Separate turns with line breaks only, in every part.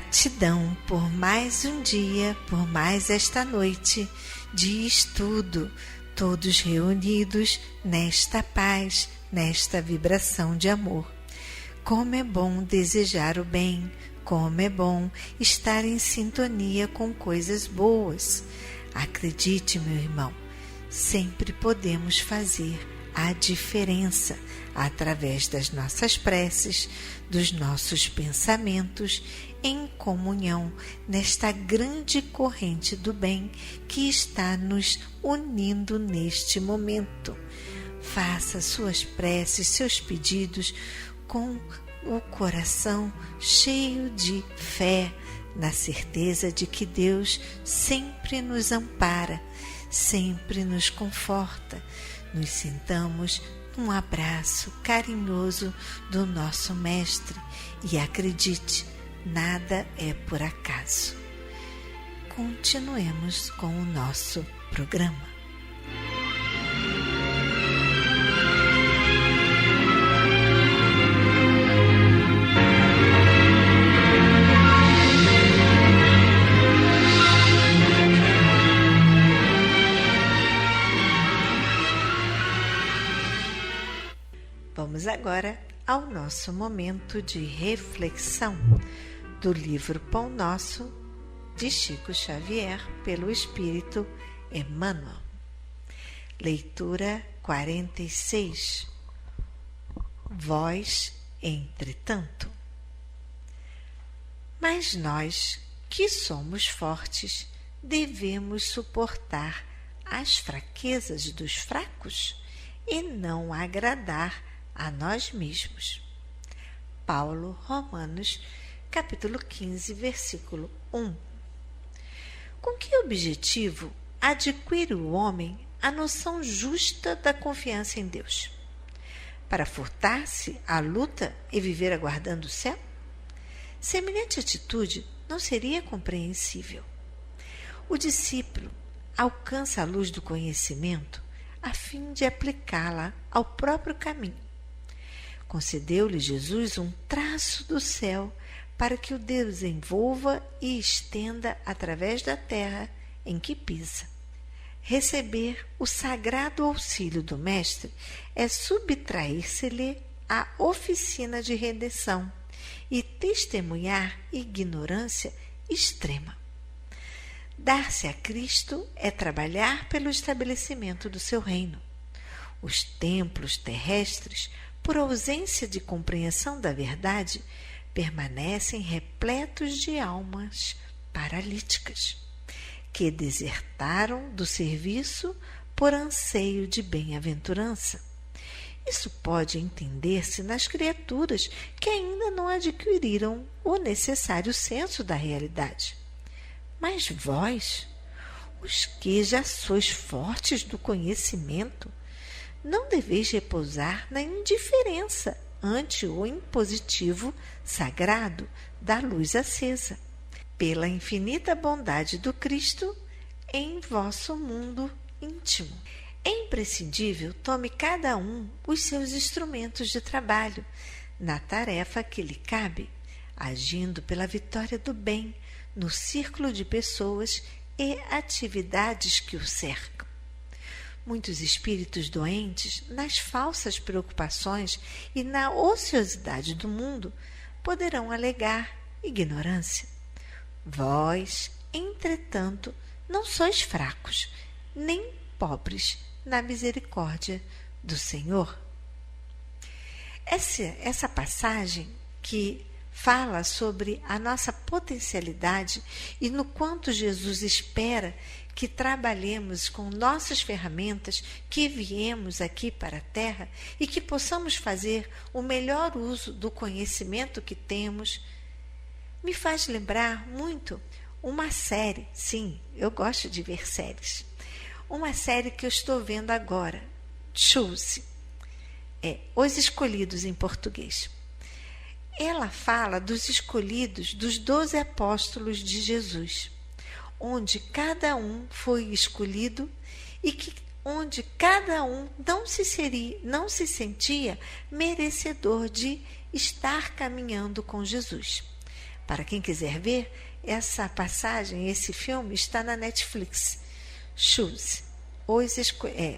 Gratidão por mais um dia, por mais esta noite de estudo, todos reunidos nesta paz, nesta vibração de amor. Como é bom desejar o bem, como é bom estar em sintonia com coisas boas. Acredite, meu irmão, sempre podemos fazer a diferença através das nossas preces, dos nossos pensamentos, em comunhão nesta grande corrente do bem que está nos unindo neste momento. Faça suas preces, seus pedidos com o coração cheio de fé, na certeza de que Deus sempre nos ampara, sempre nos conforta. Nos sentamos num abraço carinhoso do nosso Mestre e acredite, nada é por acaso. Continuemos com o nosso programa. Vamos agora ao nosso momento de reflexão do livro Pão Nosso, de Chico Xavier, pelo Espírito Emmanuel. Leitura 46. Vós, entretanto. Mas nós, que somos fortes, devemos suportar as fraquezas dos fracos e não agradar a nós mesmos. Paulo, Romanos, capítulo 15, versículo 1. Com que objetivo adquire o homem a noção justa da confiança em Deus? Para furtar-se à luta e viver aguardando o céu? Semelhante atitude não seria compreensível. O discípulo alcança a luz do conhecimento a fim de aplicá-la ao próprio caminho. Concedeu-lhe Jesus um traço do céu para que o desenvolva e estenda através da terra em que pisa. Receber o sagrado auxílio do Mestre é subtrair-se-lhe à oficina de redenção e testemunhar ignorância extrema. Dar-se a Cristo é trabalhar pelo estabelecimento do seu reino. Os templos terrestres, por ausência de compreensão da verdade, permanecem repletos de almas paralíticas, que desertaram do serviço por anseio de bem-aventurança. Isso pode entender-se nas criaturas que ainda não adquiriram o necessário senso da realidade. Mas vós, os que já sois fortes do conhecimento, não deveis repousar na indiferença ante o impositivo sagrado da luz acesa, pela infinita bondade do Cristo em vosso mundo íntimo. É imprescindível tome cada um os seus instrumentos de trabalho na tarefa que lhe cabe, agindo pela vitória do bem no círculo de pessoas e atividades que o cercam. Muitos espíritos doentes, nas falsas preocupações e na ociosidade do mundo, poderão alegar ignorância. Vós, entretanto, não sois fracos, nem pobres na misericórdia do Senhor. Essa passagem que fala sobre a nossa potencialidade e no quanto Jesus espera que trabalhemos com nossas ferramentas, que viemos aqui para a Terra e que possamos fazer o melhor uso do conhecimento que temos, me faz lembrar muito uma série. Sim, eu gosto de ver séries. Uma série que eu estou vendo agora, Choose, Os Escolhidos em português. Ela fala dos escolhidos dos 12 apóstolos de Jesus, onde cada um foi escolhido e onde cada um não se sentia merecedor de estar caminhando com Jesus. Para quem quiser ver, essa passagem, esse filme está na Netflix. Choose,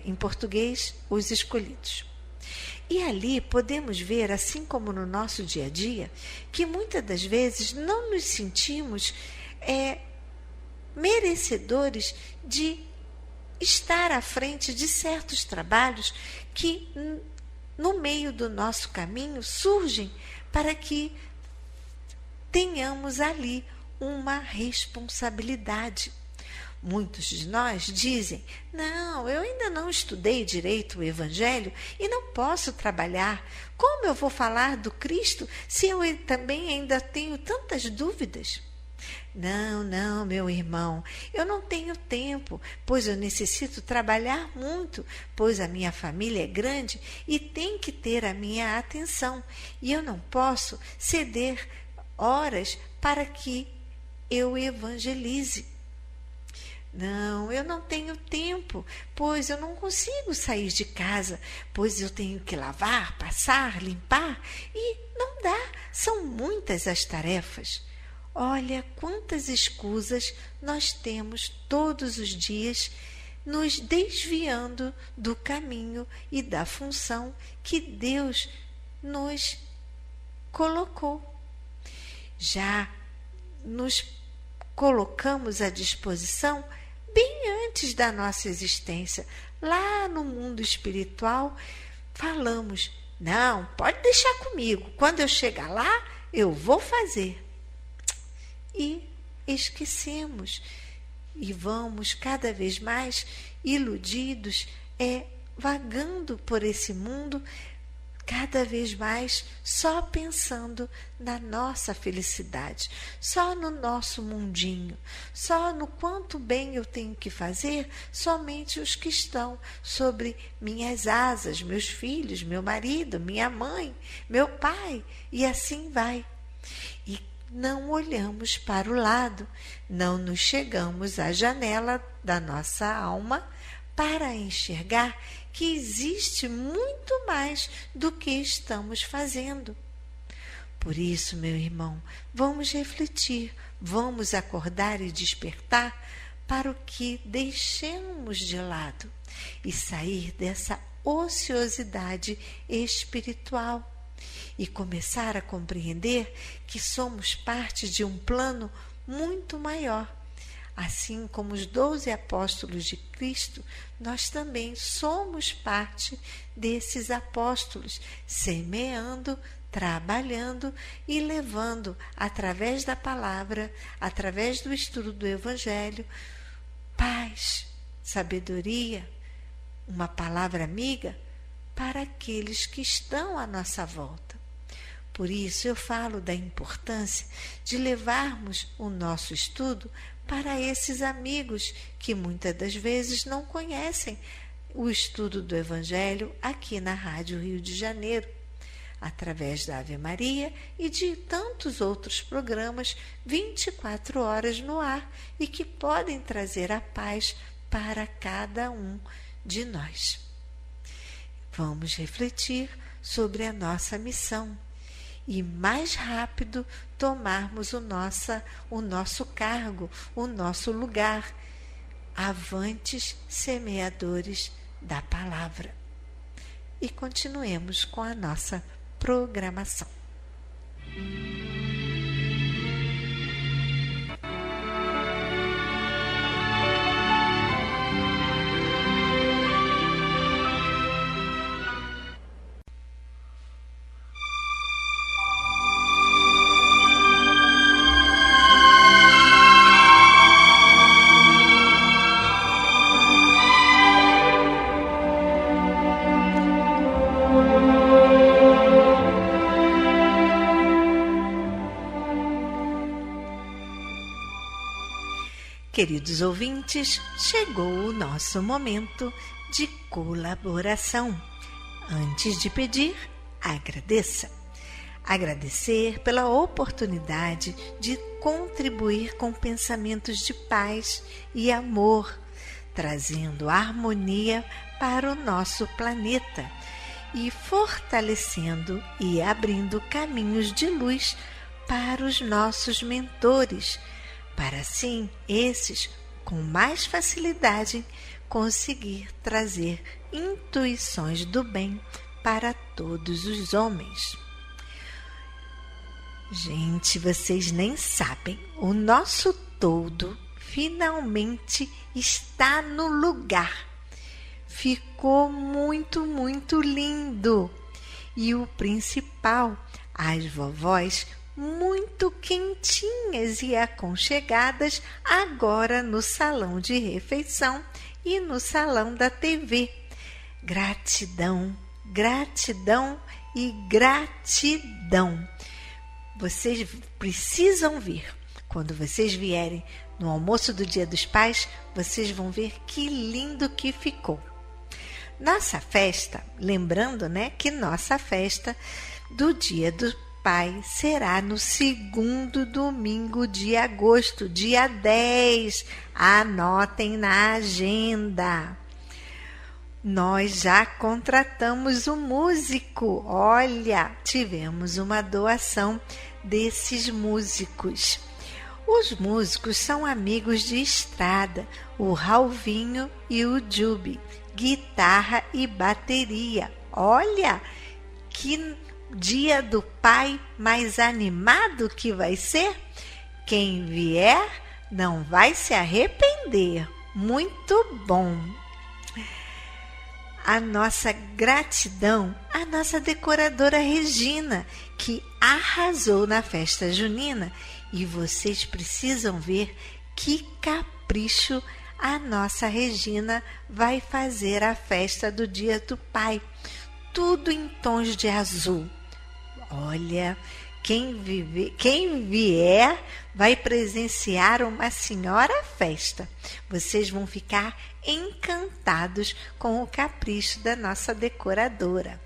em português, Os Escolhidos. E ali podemos ver, assim como no nosso dia a dia, que muitas das vezes não nos sentimos merecedores de estar à frente de certos trabalhos que no meio do nosso caminho surgem para que tenhamos ali uma responsabilidade. Muitos de nós dizem: não, eu ainda não estudei direito o Evangelho e não posso trabalhar. Como eu vou falar do Cristo se eu também ainda tenho tantas dúvidas? Não, meu irmão, eu não tenho tempo, pois eu necessito trabalhar muito, pois a minha família é grande e tem que ter a minha atenção, e eu não posso ceder horas para que eu evangelize. Não, eu não tenho tempo, pois eu não consigo sair de casa, pois eu tenho que lavar, passar, limpar, e não dá, são muitas as tarefas. Olha quantas escusas nós temos todos os dias, nos desviando do caminho e da função que Deus nos colocou. Já nos colocamos à disposição bem antes da nossa existência. Lá no mundo espiritual, falamos: não, pode deixar comigo, quando eu chegar lá, eu vou fazer. E esquecemos e vamos cada vez mais iludidos, vagando por esse mundo, cada vez mais só pensando na nossa felicidade, só no nosso mundinho, só no quanto bem eu tenho que fazer, somente os que estão sobre minhas asas, meus filhos, meu marido, minha mãe, meu pai, e assim vai. E não olhamos para o lado, não nos chegamos à janela da nossa alma para enxergar que existe muito mais do que estamos fazendo. Por isso, meu irmão, vamos refletir, vamos acordar e despertar para o que deixamos de lado e sair dessa ociosidade espiritual e começar a compreender que somos parte de um plano muito maior. Assim como os 12 apóstolos de Cristo, nós também somos parte desses apóstolos, semeando, trabalhando e levando, através da palavra, através do estudo do Evangelho, paz, sabedoria, uma palavra amiga para aqueles que estão à nossa volta. Por isso eu falo da importância de levarmos o nosso estudo para esses amigos que muitas das vezes não conhecem o estudo do Evangelho aqui na Rádio Rio de Janeiro, através da Ave Maria e de tantos outros programas 24 horas no ar e que podem trazer a paz para cada um de nós. Vamos refletir sobre a nossa missão e mais rápido tomarmos o nosso cargo, o nosso lugar, avantes semeadores da palavra. E continuemos com a nossa programação. Queridos ouvintes, chegou o nosso momento de colaboração. Antes de pedir, agradeça. Agradecer pela oportunidade de contribuir com pensamentos de paz e amor, trazendo harmonia para o nosso planeta e fortalecendo e abrindo caminhos de luz para os nossos mentores, para assim esses, com mais facilidade, conseguir trazer intuições do bem para todos os homens. Gente, vocês nem sabem, o nosso toldo finalmente está no lugar. Ficou muito, muito lindo. E o principal, as vovós muito quentinhas e aconchegadas agora no salão de refeição e no salão da TV. Gratidão, gratidão e gratidão. Vocês precisam vir. Quando vocês vierem no almoço do Dia dos Pais, vocês vão ver que lindo que ficou. Nossa festa, lembrando, que nossa festa do Dia do Pai será no 2º domingo de agosto, dia 10. Anotem na agenda. Nós já contratamos um músico. Olha, tivemos uma doação desses músicos. Os músicos são amigos de estrada, o Ralvinho e o Jubi, guitarra e bateria. Olha, que Dia do Pai mais animado que vai ser. Quem vier não vai se arrepender. Muito bom. A nossa gratidão à nossa decoradora Regina, que arrasou na festa junina, e vocês precisam ver que capricho a nossa Regina vai fazer a festa do Dia do Pai. Tudo em tons de azul. Olha, quem vier vai presenciar uma senhora festa. Vocês vão ficar encantados com o capricho da nossa decoradora.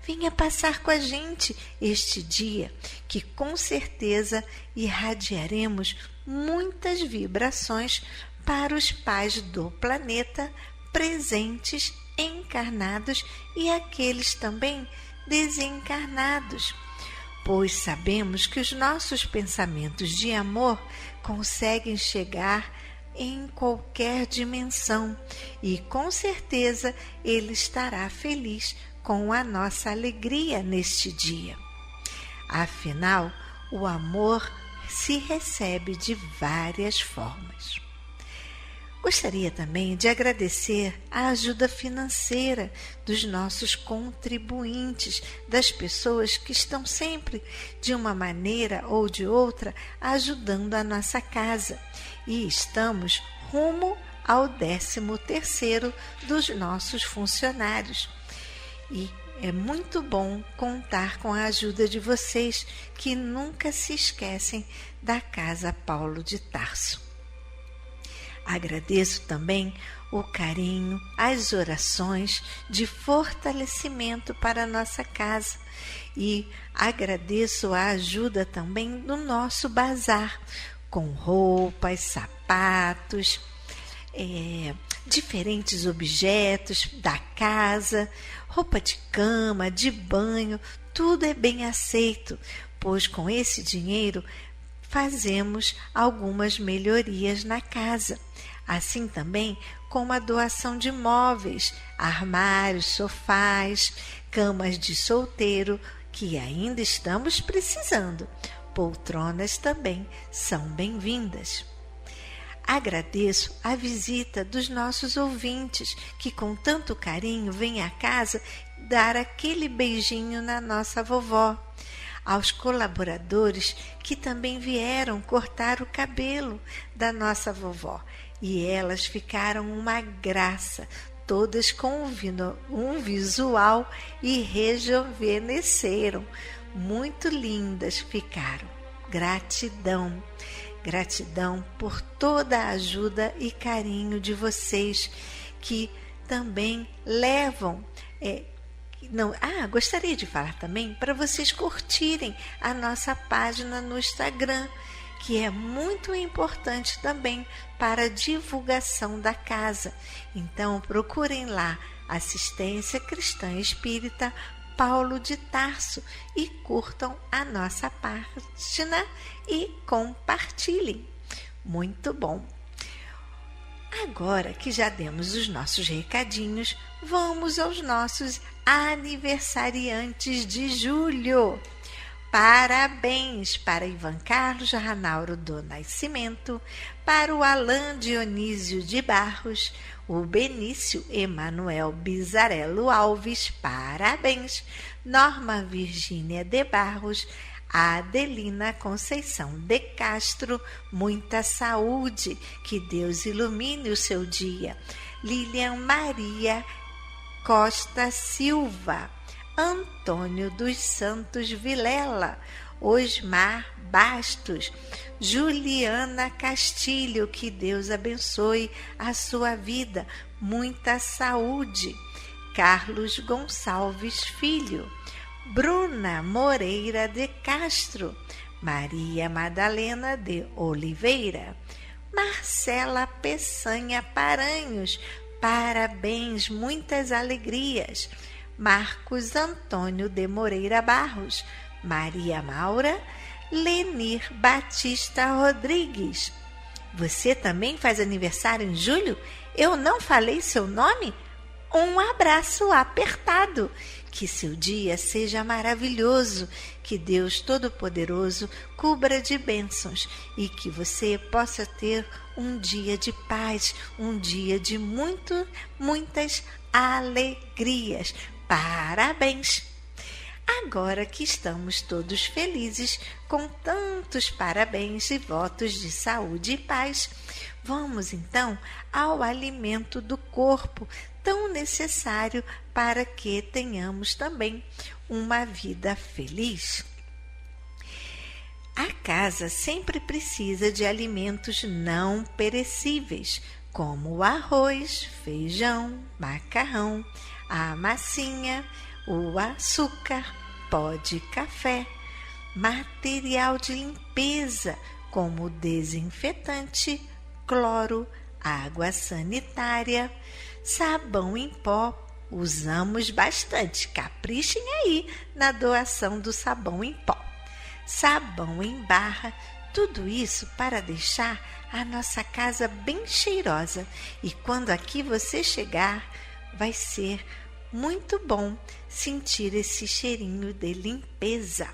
Venha passar com a gente este dia, que com certeza irradiaremos muitas vibrações para os pais do planeta, presentes, encarnados e aqueles também desencarnados, pois sabemos que os nossos pensamentos de amor conseguem chegar em qualquer dimensão e com certeza ele estará feliz com a nossa alegria neste dia. Afinal, o amor se recebe de várias formas. Gostaria também de agradecer a ajuda financeira dos nossos contribuintes, das pessoas que estão sempre, de uma maneira ou de outra, ajudando a nossa casa. E estamos rumo ao 13º dos nossos funcionários. E é muito bom contar com a ajuda de vocês, que nunca se esquecem da Casa Paulo de Tarso. Agradeço também o carinho, as orações de fortalecimento para a nossa casa e agradeço a ajuda também do nosso bazar, com roupas, sapatos, diferentes objetos da casa, roupa de cama, de banho, tudo é bem aceito, pois com esse dinheiro fazemos algumas melhorias na casa. Assim também como a doação de móveis, armários, sofás, camas de solteiro, que ainda estamos precisando. Poltronas também são bem-vindas. Agradeço a visita dos nossos ouvintes, que com tanto carinho vêm à casa dar aquele beijinho na nossa vovó. Aos colaboradores que também vieram cortar o cabelo da nossa vovó. E elas ficaram uma graça, todas com um visual e rejuvenesceram. Muito lindas ficaram. Gratidão. Gratidão por toda a ajuda e carinho de vocês, que também levam... gostaria de falar também para vocês curtirem a nossa página no Instagram, que é muito importante também para a divulgação da casa. Então, procurem lá, Assistência Cristã Espírita Paulo de Tarso e curtam a nossa página e compartilhem. Muito bom! Agora que já demos os nossos recadinhos, vamos aos nossos aniversariantes de julho. Parabéns para Ivan Carlos Ranauro do Nascimento, para o Alain Dionísio de Barros, o Benício Emanuel Bizarello Alves, parabéns, Norma Virgínia de Barros, a Adelina Conceição de Castro, muita saúde, que Deus ilumine o seu dia, Lilian Maria Costa Silva, Antônio dos Santos Vilela, Osmar Bastos, Juliana Castilho, que Deus abençoe a sua vida, muita saúde, Carlos Gonçalves Filho, Bruna Moreira de Castro, Maria Madalena de Oliveira, Marcela Peçanha Paranhos, parabéns, muitas alegrias, Marcos Antônio de Moreira Barros, Maria Maura, Lenir Batista Rodrigues. Você também faz aniversário em julho? Eu não falei seu nome? Um abraço apertado. Que seu dia seja maravilhoso, que Deus Todo-Poderoso cubra de bênçãos e que você possa ter um dia de paz, um dia de muitas alegrias. Parabéns! Agora que estamos todos felizes com tantos parabéns e votos de saúde e paz, vamos então ao alimento do corpo, tão necessário para que tenhamos também uma vida feliz. A casa sempre precisa de alimentos não perecíveis, como o arroz, feijão, macarrão, a massinha, o açúcar, pó de café, material de limpeza, como desinfetante, cloro, água sanitária, sabão em pó. Usamos bastante, caprichem aí na doação do sabão em pó. Sabão em barra, tudo isso para deixar a nossa casa bem cheirosa. E quando aqui você chegar, vai ser muito bom sentir esse cheirinho de limpeza.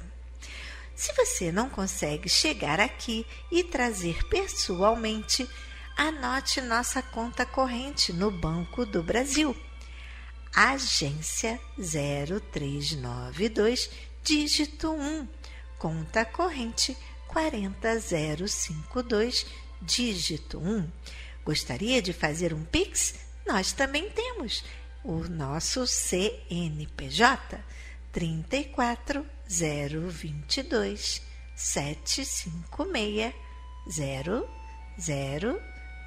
Se você não consegue chegar aqui e trazer pessoalmente, anote nossa conta corrente no Banco do Brasil. Agência 0392, dígito 1, conta corrente 40052, dígito 1. Gostaria de fazer um Pix? Nós também temos. O nosso CNPJ 34022 756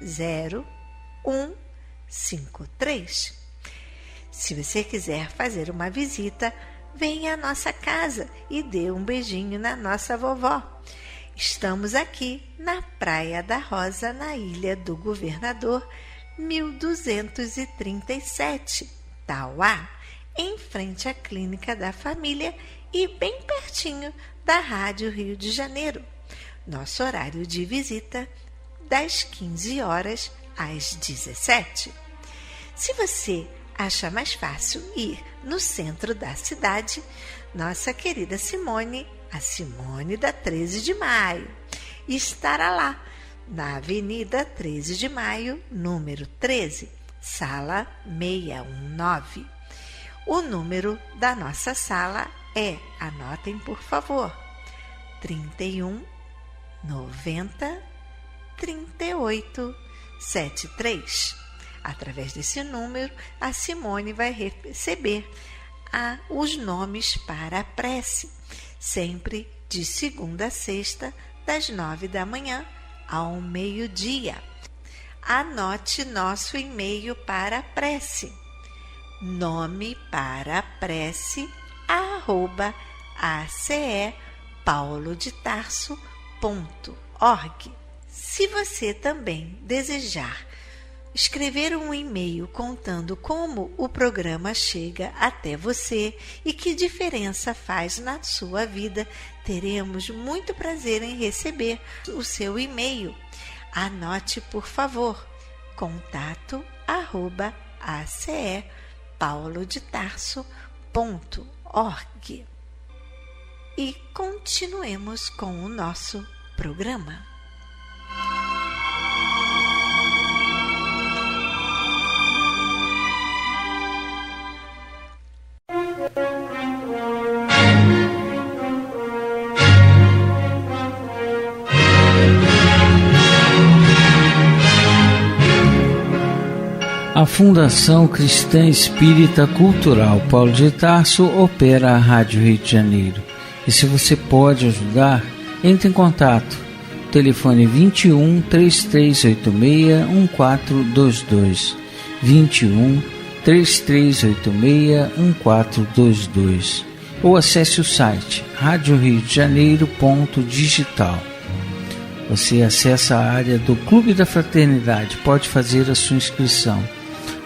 00153. Se você quiser fazer uma visita, venha à nossa casa e dê um beijinho na nossa vovó. Estamos aqui na Praia da Rosa, na Ilha do Governador, 1237, Tauá, em frente à Clínica da Família e bem pertinho da Rádio Rio de Janeiro. Nosso horário de visita, das 15 horas às 17. Se você acha mais fácil ir no centro da cidade, nossa querida Simone, a Simone da 13 de Maio, estará lá, na Avenida 13 de Maio, número 13, sala 619. O número da nossa sala é, anotem por favor, 31 90 38 73. Através desse número, a Simone vai receber os nomes para a prece, sempre de segunda a sexta, das 9 da manhã ao meio-dia. Anote nosso e-mail para a prece, nome para a prece, @acepaulodetarso.org. Se você também desejar escrever um e-mail contando como o programa chega até você e que diferença faz na sua vida. Teremos muito prazer em receber o seu e-mail. Anote, por favor, contato@acePaulodetarso.org. E continuemos com o nosso programa.
A Fundação Cristã Espírita Cultural Paulo de Tarso opera a Rádio Rio de Janeiro. E se você pode ajudar, entre em contato. Telefone 21 3386 1422. 21 3386 1422. Ou acesse o site radioriodejaneiro.digital. Você acessa a área do Clube da Fraternidade, pode fazer a sua inscrição.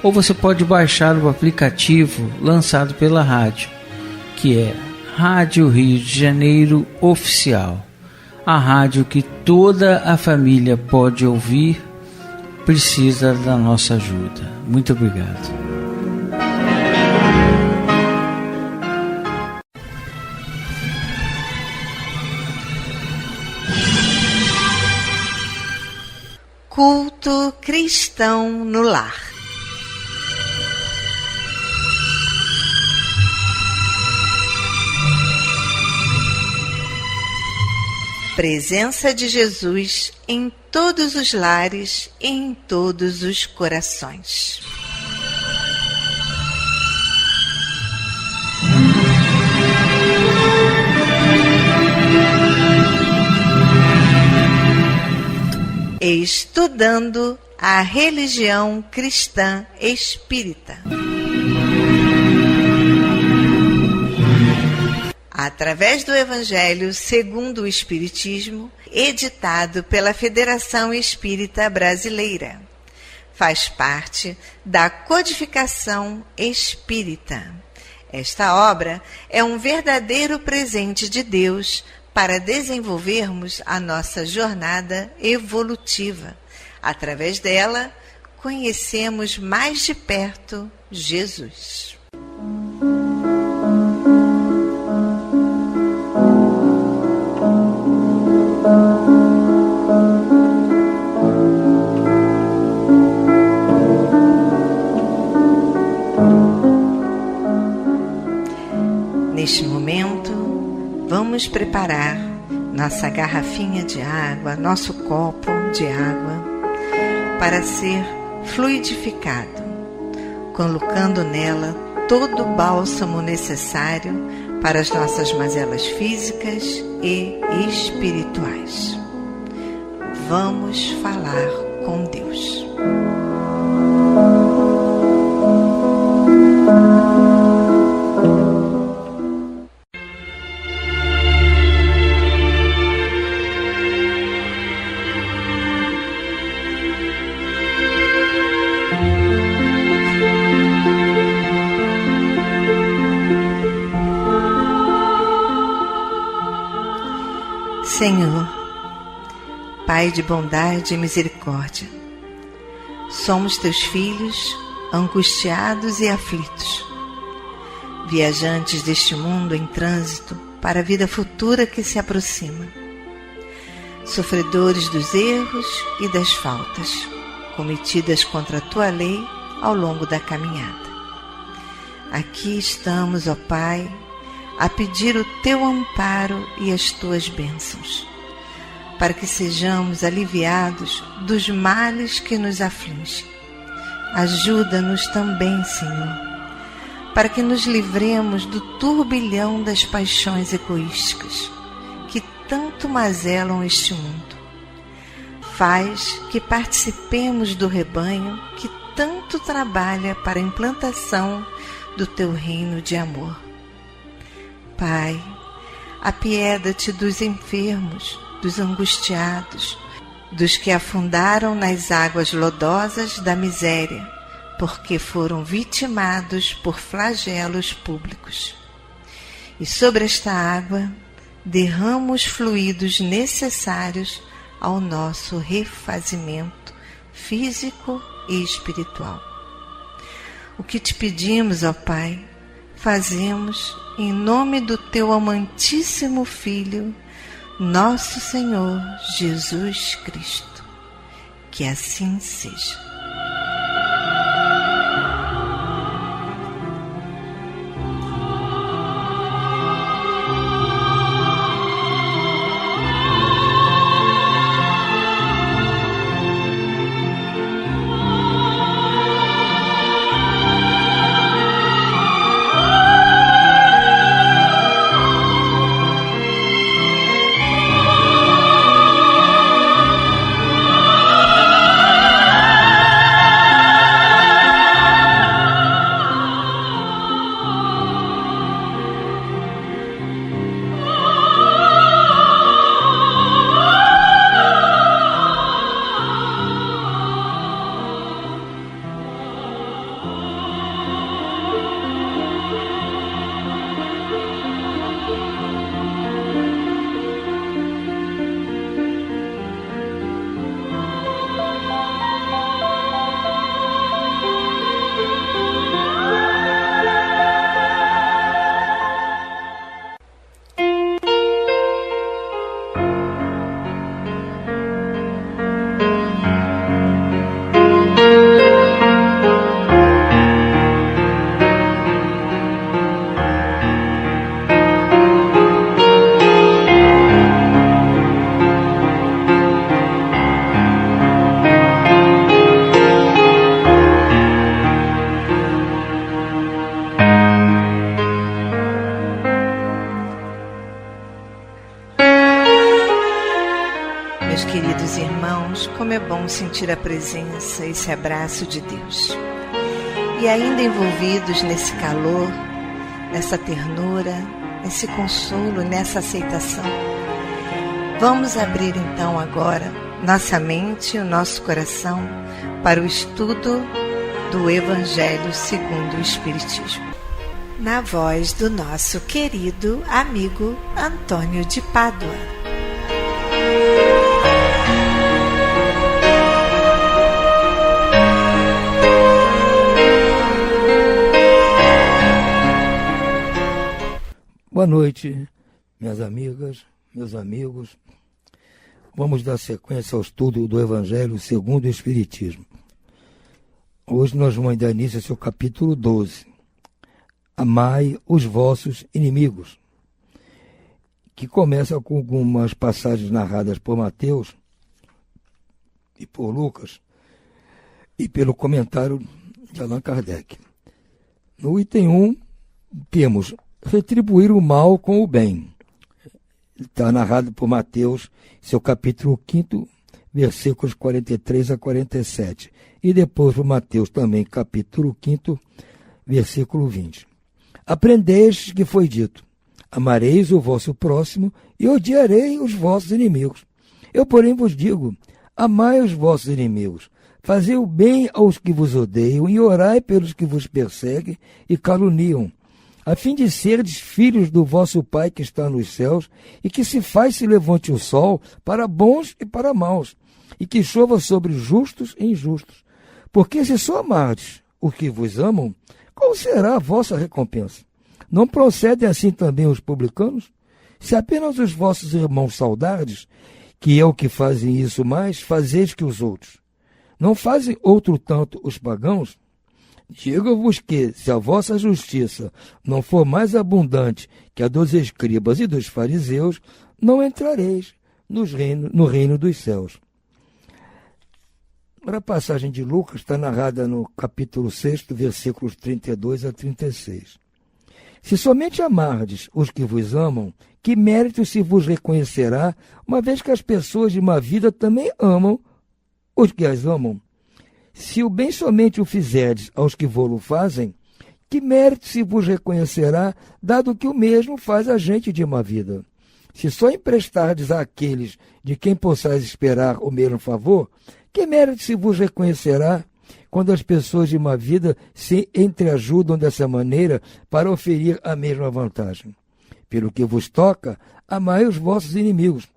Ou você pode baixar o aplicativo lançado pela rádio, que é Rádio Rio de Janeiro Oficial. A rádio que toda a família pode ouvir, precisa da nossa ajuda. Muito obrigado.
Culto cristão no lar. Presença de Jesus em todos os lares e em todos os corações. Estudando a religião cristã espírita. Através do Evangelho segundo o Espiritismo, editado pela Federação Espírita Brasileira. Faz parte da Codificação Espírita. Esta obra é um verdadeiro presente de Deus para desenvolvermos a nossa jornada evolutiva. Através dela, conhecemos mais de perto Jesus. Neste momento, vamos preparar nossa garrafinha de água, nosso copo de água, para ser fluidificado, colocando nela todo o bálsamo necessário para as nossas mazelas físicas e espirituais. Vamos falar com Deus. Senhor, Pai de bondade e misericórdia, somos teus filhos, angustiados e aflitos, viajantes deste mundo em trânsito para a vida futura que se aproxima, sofredores dos erros e das faltas cometidas contra a tua lei ao longo da caminhada. Aqui estamos, ó Pai, a pedir o teu amparo e as tuas bênçãos, para que sejamos aliviados dos males que nos afligem. Ajuda-nos também, Senhor, para que nos livremos do turbilhão das paixões egoísticas que tanto mazelam este mundo. Faz que participemos do rebanho que tanto trabalha para a implantação do teu reino de amor. Pai, apieda-te dos enfermos, dos angustiados, dos que afundaram nas águas lodosas da miséria, porque foram vitimados por flagelos públicos. E sobre esta água derrama os fluidos necessários ao nosso refazimento físico e espiritual. O que te pedimos, ó Pai, fazemos em nome do teu amantíssimo Filho, nosso Senhor Jesus Cristo. Que assim seja. Meus queridos irmãos, como é bom sentir a presença, esse abraço de Deus. E ainda envolvidos nesse calor, nessa ternura, nesse consolo, nessa aceitação, vamos abrir então agora nossa mente e o nosso coração para o estudo do Evangelho segundo o Espiritismo. Na voz do nosso querido amigo Antônio de Pádua.
Boa noite, minhas amigas, meus amigos. Vamos dar sequência ao estudo do Evangelho segundo o Espiritismo. Hoje nós vamos dar início ao seu capítulo 12. Amai os vossos inimigos, que começa com algumas passagens narradas por Mateus e por Lucas e pelo comentário de Allan Kardec. No item 1, temos retribuir o mal com o bem. Está narrado por Mateus, seu capítulo 5, versículos 43 a 47. E depois por Mateus também, capítulo 5, versículo 20. Aprendestes que foi dito, amareis o vosso próximo e odiarei os vossos inimigos. Eu, porém, vos digo, amai os vossos inimigos, fazei o bem aos que vos odeiam e orai pelos que vos perseguem e caluniam, a fim de serdes filhos do vosso Pai que está nos céus, e que se levante o sol para bons e para maus, e que chova sobre justos e injustos. Porque se só amardes os que vos amam, qual será a vossa recompensa? Não procedem assim também os publicanos? Se apenas os vossos irmãos saudardes, que é o que fazem isso mais, fazeis que os outros. Não fazem outro tanto os pagãos? Digo-vos que, se a vossa justiça não for mais abundante que a dos escribas e dos fariseus, não entrareis no reino dos céus. A passagem de Lucas está narrada no capítulo 6, versículos 32 a 36. Se somente amardes os que vos amam, que mérito se vos reconhecerá, uma vez que as pessoas de má vida também amam os que as amam? Se o bem somente o fizerdes aos que vô-lo fazem, que mérito se vos reconhecerá, dado que o mesmo faz a gente de má vida? Se só emprestardes àqueles de quem possais esperar o mesmo favor, que mérito se vos reconhecerá quando as pessoas de uma vida se entreajudam dessa maneira para oferir a mesma vantagem? Pelo que vos toca, amai os vossos inimigos,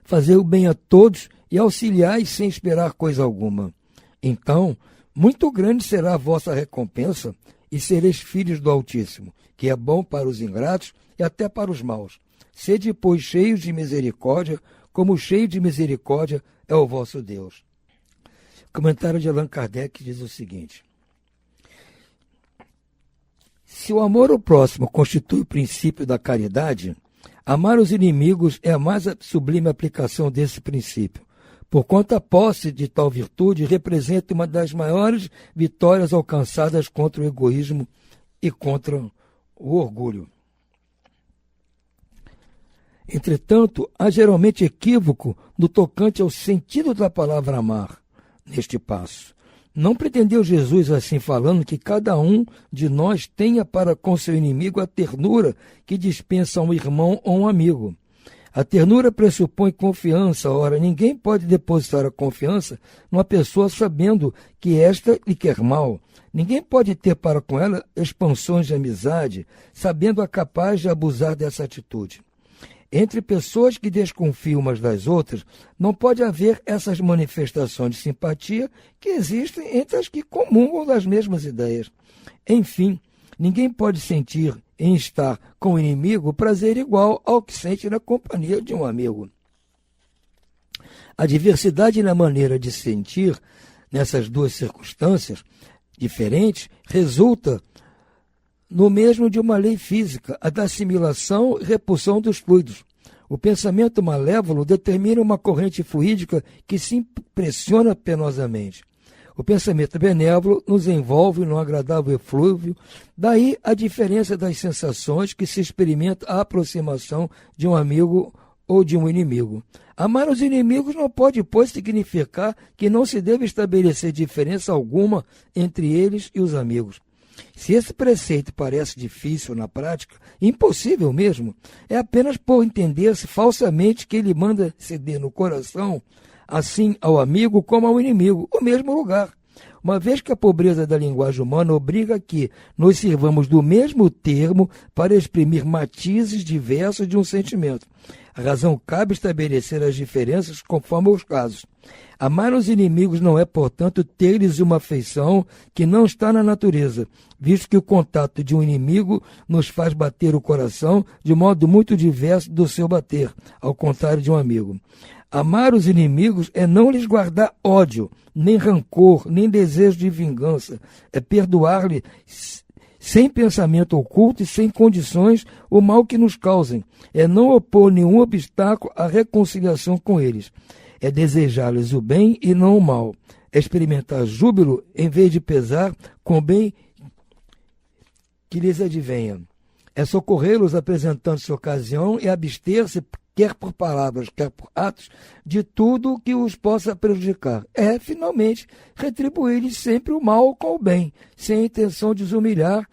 fazei o bem a todos e auxiliai sem esperar coisa alguma. Então, muito grande será a vossa recompensa e sereis filhos do Altíssimo, que é bom para os ingratos e até para os maus. Sede, pois, cheios de misericórdia, como cheio de misericórdia é o vosso Deus. O comentário de Allan Kardec diz o seguinte: se o amor ao próximo constitui o princípio da caridade, amar os inimigos é a mais sublime aplicação desse princípio, porquanto a posse de tal virtude representa uma das maiores vitórias alcançadas contra o egoísmo e contra o orgulho. Entretanto, há geralmente equívoco no tocante ao sentido da palavra amar neste passo. Não pretendeu Jesus, assim falando, que cada um de nós tenha para com seu inimigo a ternura que dispensa a um irmão ou um amigo. A ternura pressupõe confiança. Ora, ninguém pode depositar a confiança numa pessoa sabendo que esta lhe quer mal. Ninguém pode ter para com ela expansões de amizade, sabendo-a capaz de abusar dessa atitude. Entre pessoas que desconfiam umas das outras, não pode haver essas manifestações de simpatia que existem entre as que comungam das mesmas ideias. Enfim, ninguém pode sentir em estar com o inimigo prazer igual ao que sente na companhia de um amigo. A diversidade na maneira de sentir nessas duas circunstâncias diferentes resulta no mesmo de uma lei física, a da assimilação e repulsão dos fluidos. O pensamento malévolo determina uma corrente fluídica que se impressiona penosamente. O pensamento benévolo nos envolve num agradável eflúvio, daí a diferença das sensações que se experimenta a aproximação de um amigo ou de um inimigo. Amar os inimigos não pode, pois, significar que não se deve estabelecer diferença alguma entre eles e os amigos. Se esse preceito parece difícil na prática, impossível mesmo, é apenas por entender-se falsamente que ele manda ceder no coração, assim ao amigo como ao inimigo, o mesmo lugar. Uma vez que a pobreza da linguagem humana obriga a que nos sirvamos do mesmo termo para exprimir matizes diversos de um sentimento. A razão cabe estabelecer as diferenças conforme os casos. Amar os inimigos não é, portanto, ter-lhes uma afeição que não está na natureza, visto que o contato de um inimigo nos faz bater o coração de modo muito diverso do seu bater, ao contrário de um amigo. Amar os inimigos é não lhes guardar ódio, nem rancor, nem desejo de vingança. É perdoar-lhe sem pensamento oculto e sem condições o mal que nos causem. É não opor nenhum obstáculo à reconciliação com eles. É desejar-lhes o bem e não o mal. É experimentar júbilo em vez de pesar com o bem que lhes advenha. É socorrê-los apresentando-se ocasião e abster-se, quer por palavras, quer por atos, de tudo que os possa prejudicar. É, finalmente, retribuir-lhes sempre o mal com o bem, sem a intenção de os humilhar.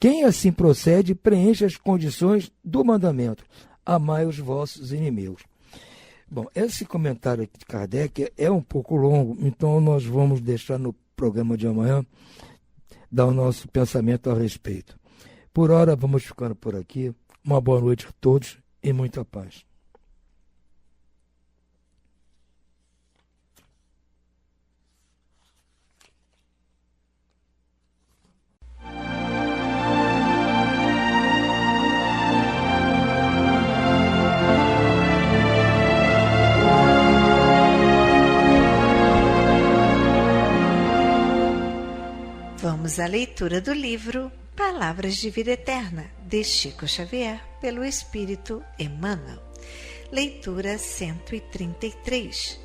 Quem assim procede, preenche as condições do mandamento. Amai os vossos inimigos. Bom, esse comentário aqui de Kardec é um pouco longo, então nós vamos deixar no programa de amanhã dar o nosso pensamento a respeito. Por hora, vamos ficando por aqui. Uma boa noite a todos e muita paz.
Vamos à leitura do livro Palavras de Vida Eterna, de Chico Xavier, pelo Espírito Emmanuel. Leitura 133.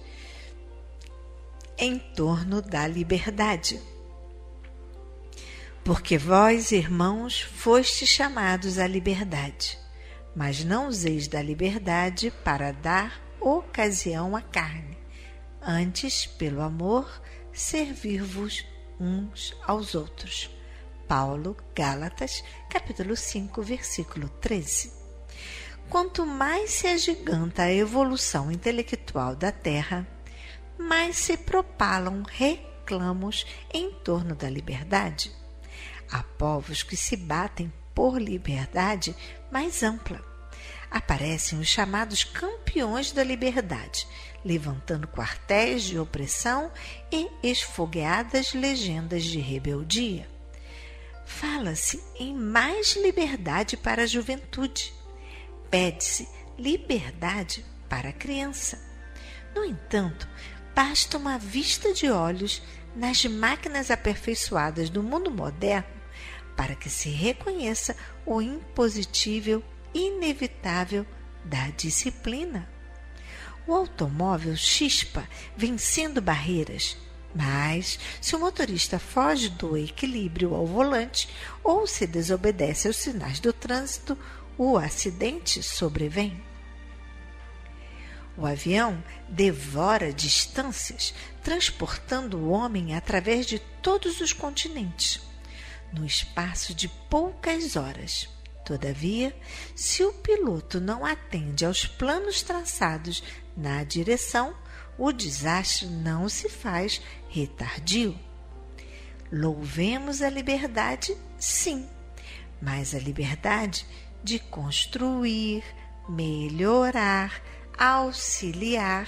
Em torno da liberdade. Porque vós, irmãos, fostes chamados à liberdade, mas não useis da liberdade para dar ocasião à carne, antes, pelo amor, servir-vos uns aos outros. Paulo, Gálatas, capítulo 5, versículo 13. quanto mais se agiganta a evolução intelectual da Terra, mais se propalam reclamos em torno da liberdade. Há povos que se batem por liberdade mais ampla. Aparecem os chamados campeões da liberdade, levantando quartéis de opressão e esfogueadas legendas de rebeldia. Fala-se em mais liberdade para a juventude. Pede-se liberdade para a criança. No entanto, basta uma vista de olhos nas máquinas aperfeiçoadas do mundo moderno para que se reconheça o impositível inevitável da disciplina. O automóvel chispa, vencendo barreiras, mas se o motorista foge do equilíbrio ao volante ou se desobedece aos sinais do trânsito, o acidente sobrevém. O avião devora distâncias, transportando o homem através de todos os continentes, no espaço de poucas horas. Todavia, se o piloto não atende aos planos traçados na direção, o desastre não se faz retardio. Louvemos a liberdade, sim, mas a liberdade de construir, melhorar, auxiliar,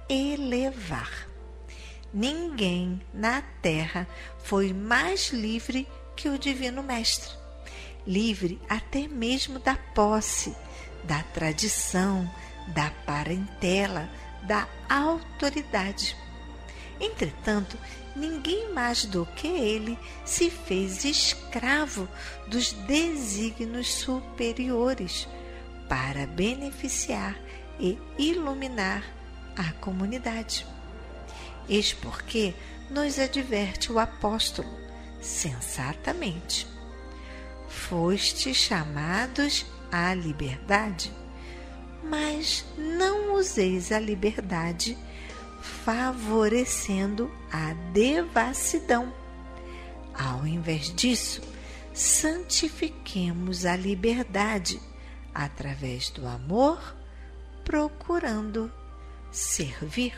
elevar. Ninguém na Terra foi mais livre que o Divino Mestre. Livre até mesmo da posse, da tradição, da parentela, da autoridade. Entretanto, ninguém mais do que ele se fez escravo dos desígnios superiores para beneficiar e iluminar a comunidade. Eis porque nos adverte o apóstolo, sensatamente: fostes chamados à liberdade, mas não useis a liberdade favorecendo a devassidão. Ao invés disso, santifiquemos a liberdade através do amor, procurando servir.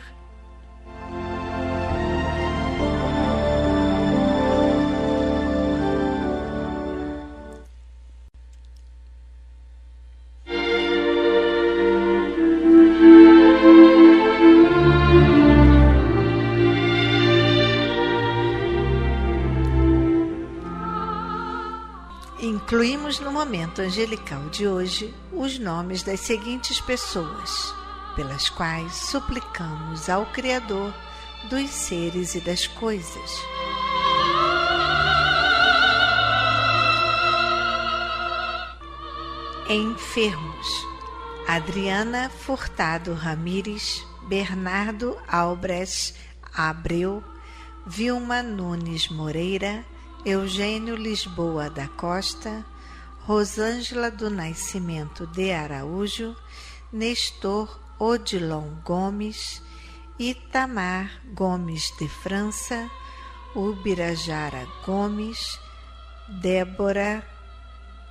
Incluímos no momento angelical de hoje os nomes das seguintes pessoas, pelas quais suplicamos ao Criador dos seres e das coisas. Enfermos: Adriana Furtado Ramires, Bernardo Albrecht Abreu, Vilma Nunes Moreira, Eugênio Lisboa da Costa, Rosângela do Nascimento de Araújo, Nestor Odilon Gomes, Itamar Gomes de França, Ubirajara Gomes, Débora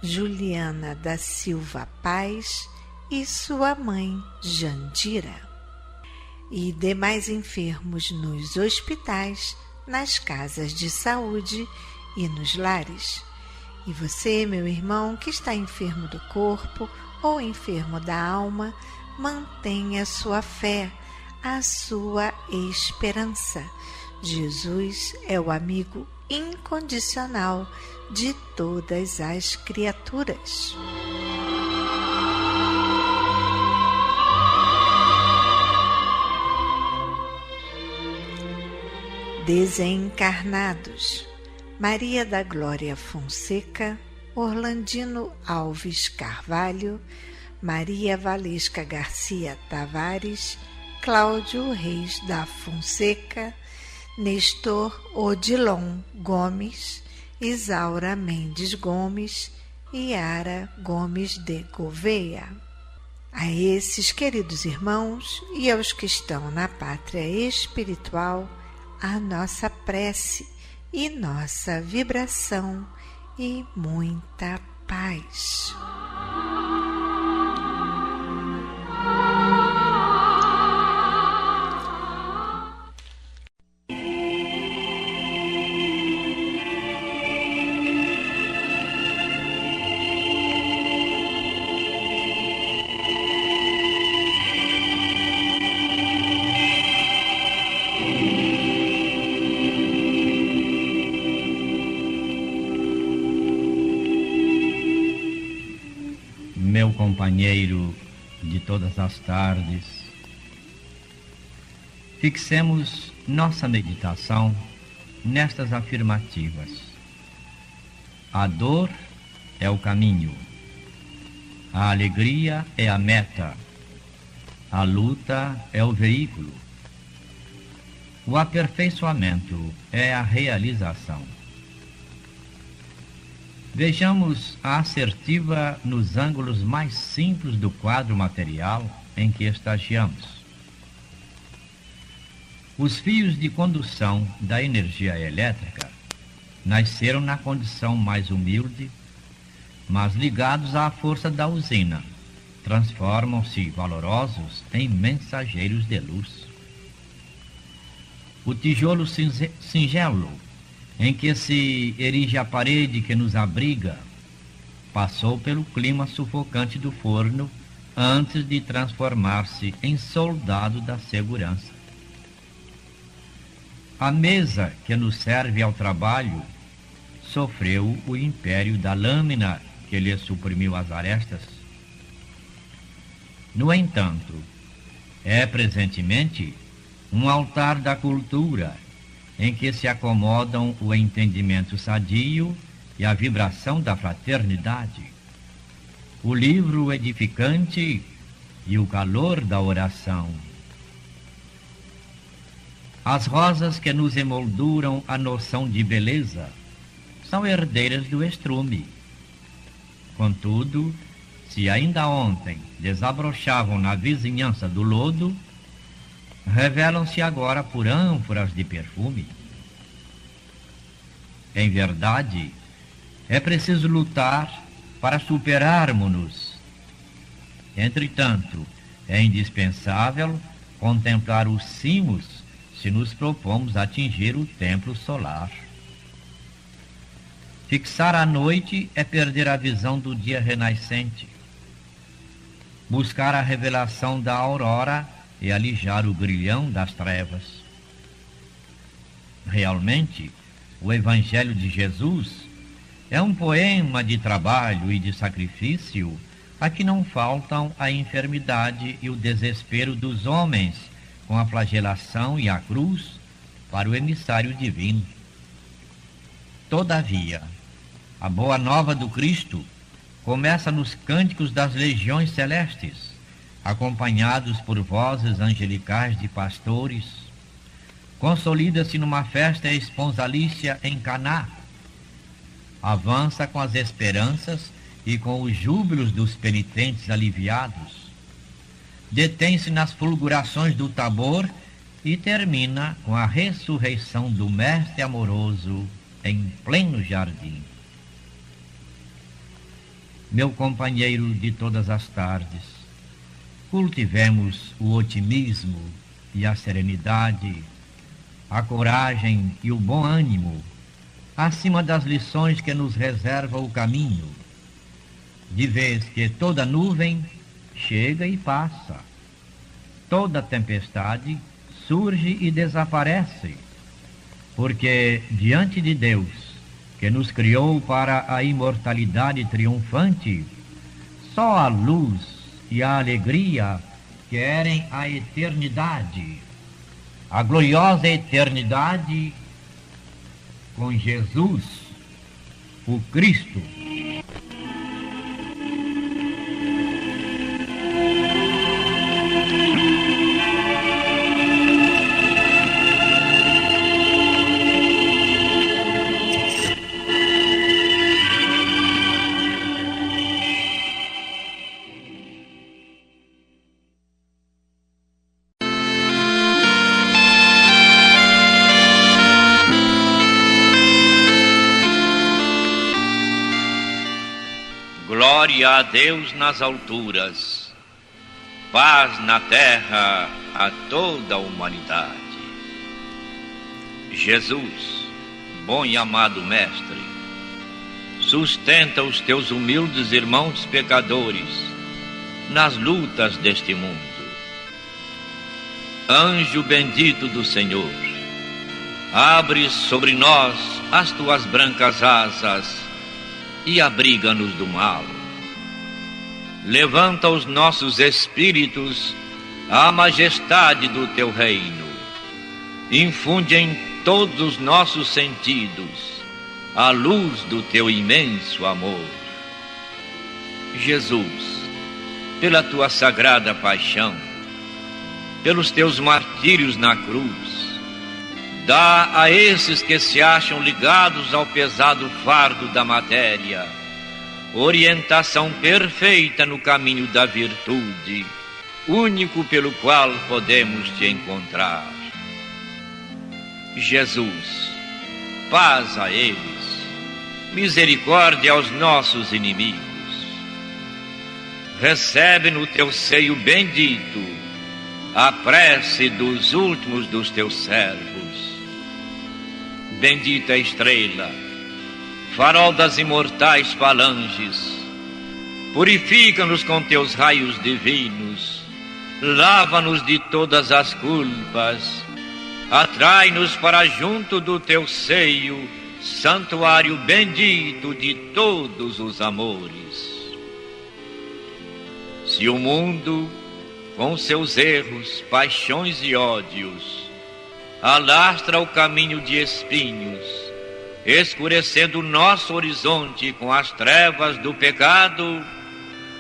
Juliana da Silva Paz e sua mãe Jandira. E demais enfermos nos hospitais, nas casas de saúde e nos lares. E você, meu irmão, que está enfermo do corpo ou enfermo da alma, mantenha sua fé, a sua esperança. Jesus é o amigo incondicional de todas as criaturas. Desencarnados: Maria da Glória Fonseca, Orlandino Alves Carvalho, Maria Valesca Garcia Tavares, Cláudio Reis da Fonseca, Nestor Odilon Gomes, Isaura Mendes Gomes e Yara Gomes de Gouveia. A esses queridos irmãos e aos que estão na pátria espiritual, a nossa prece e nossa vibração e muita paz.
meu companheiro de todas as tardes, fixemos nossa meditação nestas afirmativas. A dor é o caminho, a alegria é a meta, a luta é o veículo, o aperfeiçoamento é a realização. Vejamos a assertiva nos ângulos mais simples do quadro material em que estagiamos. Os fios de condução da energia elétrica nasceram na condição mais humilde, mas ligados à força da usina, transformam-se valorosos em mensageiros de luz. O tijolo singelo em que se erige a parede que nos abriga passou pelo clima sufocante do forno antes de transformar-se em soldado da segurança. A mesa que nos serve ao trabalho sofreu o império da lâmina que lhe suprimiu as arestas. No entanto, é presentemente um altar da cultura em que se acomodam o entendimento sadio e a vibração da fraternidade, o livro edificante e o calor da oração. As rosas que nos emolduram a noção de beleza são herdeiras do estrume. Contudo, se ainda ontem desabrochavam na vizinhança do lodo, revelam-se agora por ânforas de perfume. Em verdade, é preciso lutar para superarmos-nos. Entretanto, é indispensável contemplar os cimos se nos propomos atingir o templo solar. Fixar a noite é perder a visão do dia renascente. Buscar a revelação da aurora e alijar o grilhão das trevas. Realmente, o Evangelho de Jesus é um poema de trabalho e de sacrifício a que não faltam a enfermidade e o desespero dos homens com a flagelação e a cruz para o emissário divino. Todavia, a boa nova do Cristo começa nos cânticos das legiões celestes, acompanhados por vozes angelicais de pastores, consolida-se numa festa esponsalícia em Caná, avança com as esperanças e com os júbilos dos penitentes aliviados, detém-se nas fulgurações do Tabor e termina com a ressurreição do Mestre amoroso em pleno jardim. Meu companheiro de todas as tardes, cultivemos o otimismo e a serenidade, a coragem e o bom ânimo, acima das lições que nos reserva o caminho, de vez que toda nuvem chega e passa, toda tempestade surge e desaparece, porque diante de Deus, que nos criou para a imortalidade triunfante, só a luz e a alegria querem a eternidade, a gloriosa eternidade com Jesus, o Cristo.
Glória a Deus nas alturas, paz na terra a toda a humanidade. Jesus, bom e amado Mestre, sustenta os teus humildes irmãos pecadores nas lutas deste mundo. Anjo bendito do Senhor, abre sobre nós as tuas brancas asas e abriga-nos do mal. levanta os nossos espíritos à majestade do teu reino. Infunde em todos os nossos sentidos a luz do teu imenso amor. Jesus, pela tua sagrada paixão, pelos teus martírios na cruz, dá a esses que se acham ligados ao pesado fardo da matéria orientação perfeita no caminho da virtude, único pelo qual podemos te encontrar. Jesus, paz a eles, misericórdia aos nossos inimigos. Recebe no teu seio bendito a prece dos últimos dos teus servos. Bendita estrela, farol das imortais falanges, purifica-nos com teus raios divinos, lava-nos de todas as culpas, atrai-nos para junto do teu seio, santuário bendito de todos os amores. Se o mundo, com seus erros, paixões e ódios, alastra o caminho de espinhos, escurecendo o nosso horizonte com as trevas do pecado,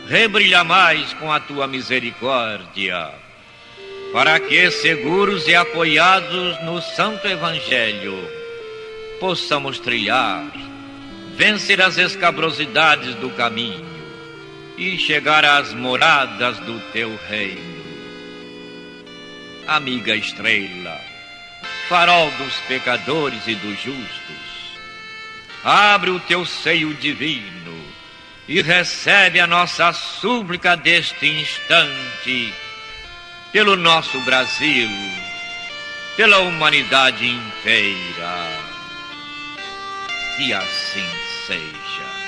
rebrilha mais com a tua misericórdia, para que, seguros e apoiados no Santo Evangelho, possamos trilhar, vencer as escabrosidades do caminho e chegar às moradas do teu reino. Amiga estrela, farol dos pecadores e dos justos, abre o teu seio divino e recebe a nossa súplica deste instante pelo nosso Brasil, pela humanidade inteira. Que assim seja.